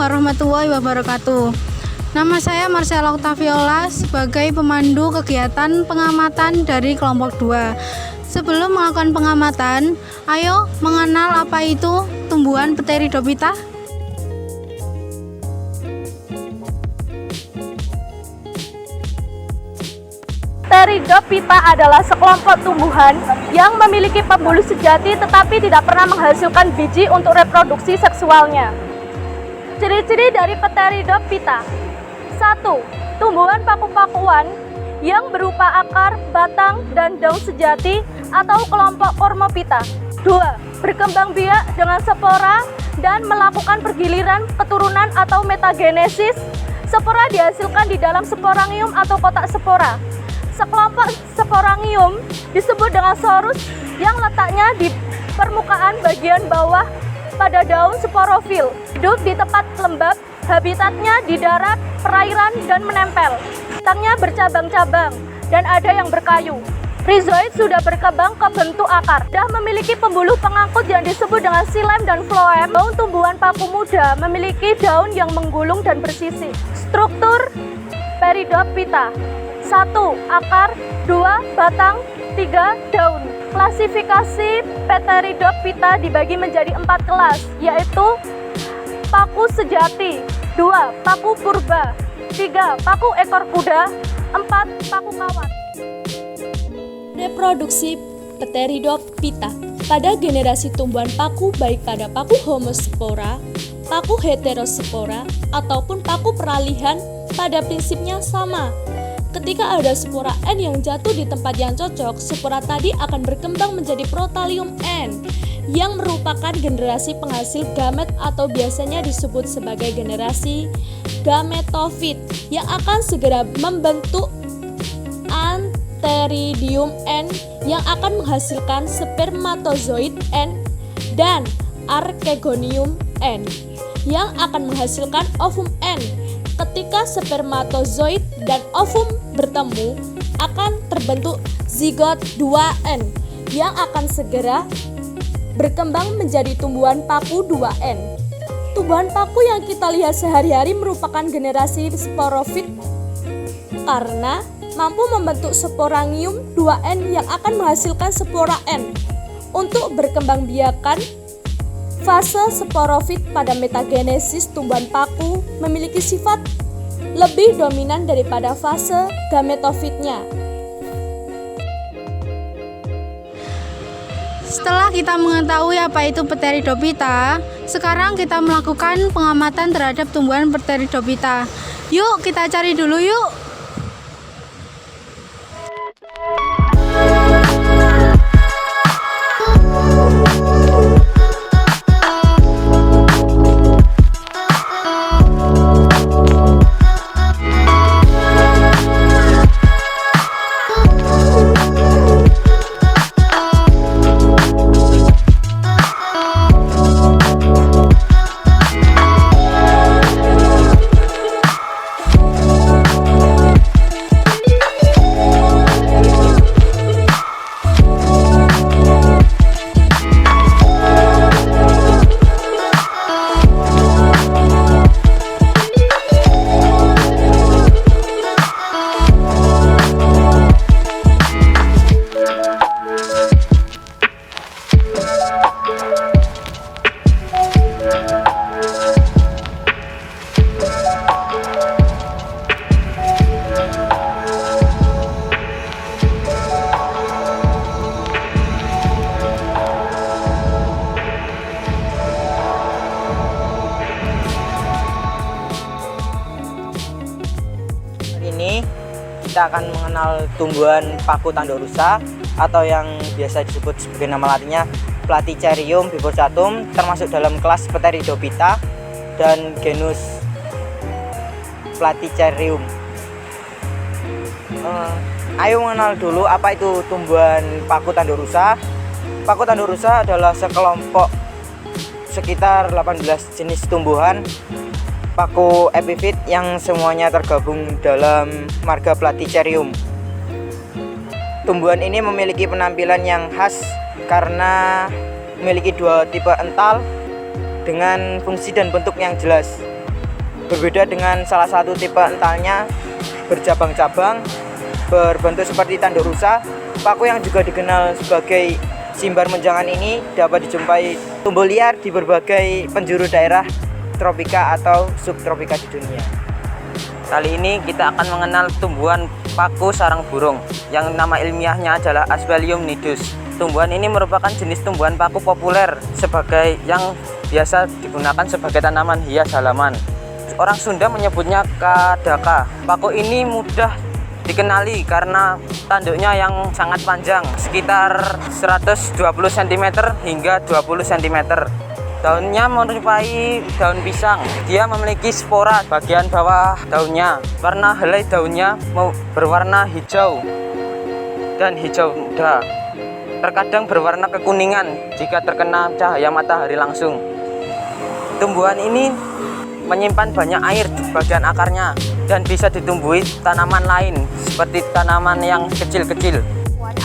warahmatullahi wabarakatuh. Nama saya Marcella Octaviola sebagai pemandu kegiatan pengamatan dari kelompok 2. Sebelum melakukan pengamatan, ayo mengenal apa itu tumbuhan Pteridophyta. Pteridophyta adalah sekelompok tumbuhan yang memiliki pembuluh sejati tetapi tidak pernah menghasilkan biji untuk reproduksi seksualnya. Ciri-ciri dari Pteridophyta: 1. Tumbuhan paku-pakuan yang berupa akar, batang, dan daun sejati atau kelompok Cormophyta. 2. Berkembang biak dengan spora dan melakukan pergiliran keturunan atau metagenesis. Spora dihasilkan di dalam sporangium atau kotak spora. Sekelompok sporangium disebut dengan sorus yang letaknya di permukaan bagian bawah pada daun sporofil. Hidup di tempat lembab, habitatnya di darat, perairan, dan menempel. Batangnya bercabang-cabang dan ada yang berkayu. Rhizoid sudah berkembang ke bentuk akar. Sudah memiliki pembuluh pengangkut yang disebut dengan xilem dan phloem. Daun tumbuhan paku muda memiliki daun yang menggulung dan bersisi. Struktur Pteridophyta: 1. Akar, 2. Batang, 3. Daun. Klasifikasi Pteridophyta dibagi menjadi 4 kelas, yaitu paku sejati, 2. Paku purba, 3. Paku ekor kuda, 4. Paku kawat. Reproduksi Pteridophyta pada generasi tumbuhan paku baik pada paku homospora, paku heterospora, ataupun paku peralihan pada prinsipnya sama. Ketika ada spora N yang jatuh di tempat yang cocok, spora tadi akan berkembang menjadi Protalium N yang merupakan generasi penghasil gamet atau biasanya disebut sebagai generasi gametofit yang akan segera membentuk Antheridium N yang akan menghasilkan spermatozoid N dan Archegonium N yang akan menghasilkan ovum N. Ketika spermatozoid dan ovum bertemu, akan terbentuk zigot 2N yang akan segera berkembang menjadi tumbuhan paku 2N. Tumbuhan paku yang kita lihat sehari-hari merupakan generasi sporofit karena mampu membentuk sporangium 2N yang akan menghasilkan spora N. Untuk berkembang biakan, fase sporofit pada metagenesis tumbuhan paku memiliki sifat lebih dominan daripada fase gametofitnya. Setelah kita mengetahui apa itu Pteridophyta, sekarang kita melakukan pengamatan terhadap tumbuhan Pteridophyta. Yuk kita cari dulu yuk. Kita akan mengenal tumbuhan paku tanduk rusa atau yang biasa disebut sebagai nama latinnya Platycerium biforcatum, termasuk dalam kelas Pteridophyta dan genus Platycerium. Ayo mengenal dulu apa itu tumbuhan paku tanduk rusa. Paku tanduk rusa adalah sekelompok sekitar 18 jenis tumbuhan paku epifit yang semuanya tergabung dalam marga Platycerium. Tumbuhan ini memiliki penampilan yang khas karena memiliki dua tipe ental dengan fungsi dan bentuk yang jelas. Berbeda dengan salah satu tipe entalnya bercabang-cabang, berbentuk seperti tanduk rusa, paku yang juga dikenal sebagai simbar menjangan ini dapat dijumpai tumbuh liar di berbagai penjuru daerah tropika atau subtropika di dunia. Kali ini kita akan mengenal tumbuhan paku sarang burung yang nama ilmiahnya adalah Asphelium nidus. Tumbuhan ini merupakan jenis tumbuhan paku populer sebagai yang biasa digunakan sebagai tanaman hias halaman. Orang Sunda menyebutnya kadaka. Paku ini mudah dikenali karena tanduknya yang sangat panjang, sekitar 120 cm hingga 20 cm. Daunnya menyerupai daun pisang. Dia memiliki spora bagian bawah daunnya. Warna helai daunnya berwarna hijau dan hijau muda. Terkadang berwarna kekuningan jika terkena cahaya matahari langsung. Tumbuhan ini menyimpan banyak air di bagian akarnya dan bisa ditumbuhi tanaman lain seperti tanaman yang kecil-kecil.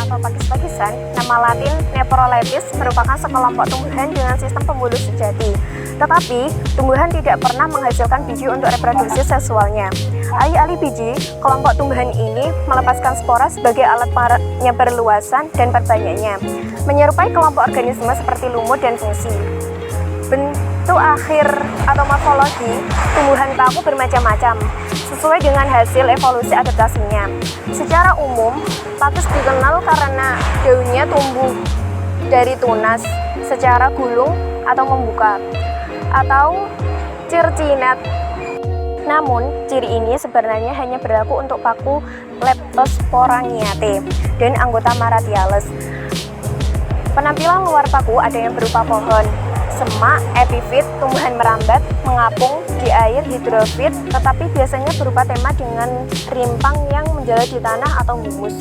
Atau pakis-pakisan, nama Latin Nephrolepis merupakan sekelompok tumbuhan dengan sistem pembuluh sejati. Tetapi, tumbuhan tidak pernah menghasilkan biji untuk reproduksi seksualnya. Alih-alih biji, kelompok tumbuhan ini melepaskan spora sebagai alat penyebarluasan dan perbanyaknya, menyerupai kelompok organisme seperti lumut dan fungsi. Bentuk akhir atau morfologi tumbuhan paku bermacam-macam, sesuai dengan hasil evolusi adaptasinya. Secara umum, pakis dikenal karena daunnya tumbuh dari tunas secara gulung atau membuka, atau circinat. Namun, ciri ini sebenarnya hanya berlaku untuk paku Leptosporangiate dan anggota Maratiales. Penampilan luar paku ada yang berupa pohon, semak, epifit, tumbuhan merambat, mengapung di air, hidrofit, tetapi biasanya berupa tema dengan rimpang yang menjalar di tanah atau humus.